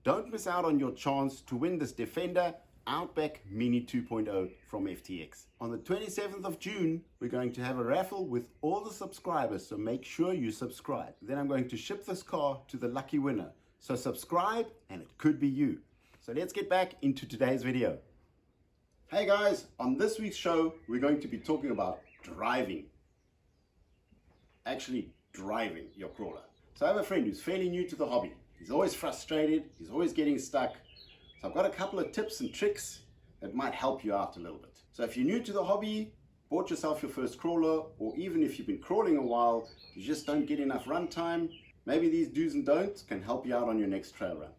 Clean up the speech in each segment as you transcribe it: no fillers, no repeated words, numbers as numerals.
Don't miss out on your chance to win this Defender Outback Mini 2.0 from FTX. On the 27th of June, we're going to have a raffle with all the subscribers, so make sure you subscribe. Then I'm going to ship this car to the lucky winner. So subscribe and it could be you. So let's get back into today's video. Hey guys, on this week's show, we're going to be talking about driving. Actually, driving your crawler. So I have a friend who's fairly new to the hobby. He's always frustrated, he's always getting stuck. So I've got a couple of tips and tricks that might help you out a little bit. So if you're new to the hobby, bought yourself your first crawler, or even if you've been crawling a while, you just don't get enough run time, maybe these do's and don'ts can help you out on your next trail run.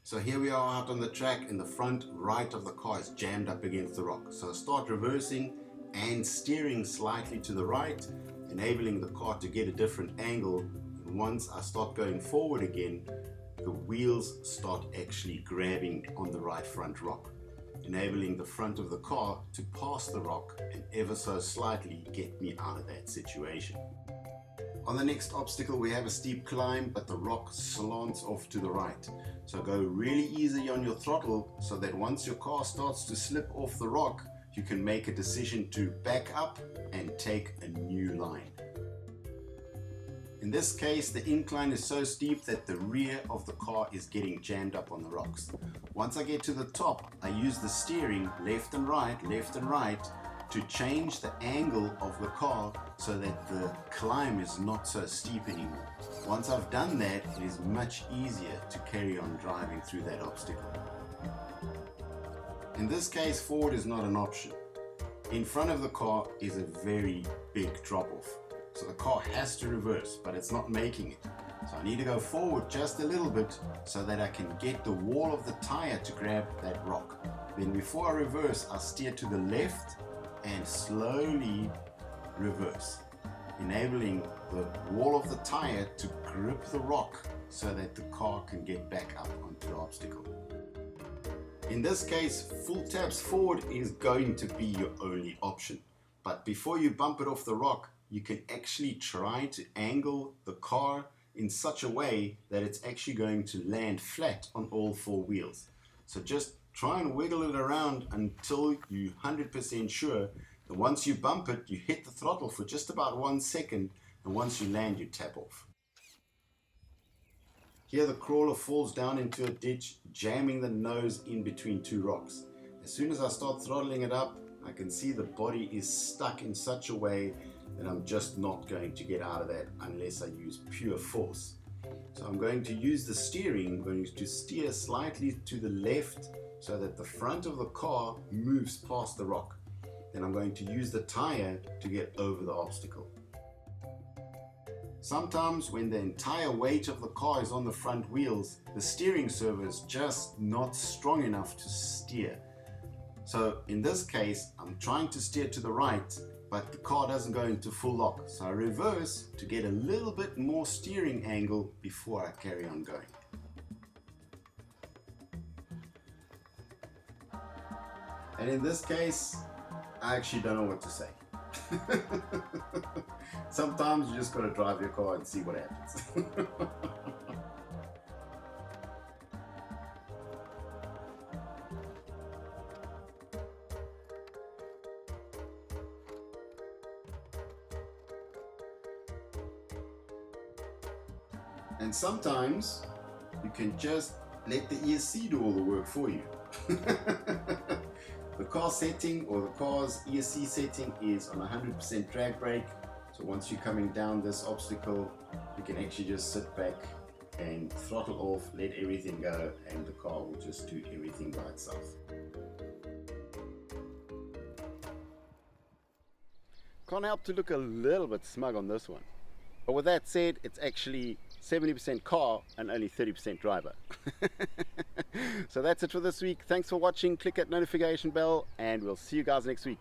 So here we are out on the track, and the front right of the car is jammed up against the rock. So I start reversing and steering slightly to the right, enabling the car to get a different angle. And once I start going forward again, the wheels start actually grabbing on the right front rock, enabling the front of the car to pass the rock and ever so slightly get me out of that situation. On the next obstacle we have a steep climb, but the rock slants off to the right. So go really easy on your throttle so that once your car starts to slip off the rock, you can make a decision to back up and take a new line. In this case, the incline is so steep that the rear of the car is getting jammed up on the rocks. Once I get to the top, I use the steering left and right to change the angle of the car so that the climb is not so steep anymore. Once I've done that, it is much easier to carry on driving through that obstacle. In this case, forward is not an option. In front of the car is a very big drop-off. So the car has to reverse, but it's not making it. So I need to go forward just a little bit so that I can get the wall of the tire to grab that rock. Then before I reverse, I steer to the left and slowly reverse, enabling the wall of the tire to grip the rock so that the car can get back up onto the obstacle. In this case, full taps forward is going to be your only option. But before you bump it off the rock, you can actually try to angle the car in such a way that it's actually going to land flat on all four wheels. So just try and wiggle it around until you're 100% sure that once you bump it, you hit the throttle for just about 1 second, and once you land, you tap off. Here the crawler falls down into a ditch, jamming the nose in between two rocks. As soon as I start throttling it up, I can see the body is stuck in such a way that I'm just not going to get out of that unless I use pure force. So I'm going to use the steering. I'm going to steer slightly to the left so that the front of the car moves past the rock. Then I'm going to use the tire to get over the obstacle. Sometimes when the entire weight of the car is on the front wheels, the steering servo is just not strong enough to steer. So in this case, I'm trying to steer to the right, but the car doesn't go into full lock. So I reverse to get a little bit more steering angle before I carry on going. And in this case, I actually don't know what to say. Sometimes you just got to drive your car and see what happens. And sometimes you can just let the ESC do all the work for you. The car setting, or the car's ESC setting, is on 100% drag brake. So once you're coming down this obstacle, you can actually just sit back and throttle off, let everything go, and the car will just do everything by itself. Can't help to look a little bit smug on this one. But with that said, it's actually 70% car and only 30% driver. So that's it for this week. Thanks for watching. Click that notification bell and we'll see you guys next week.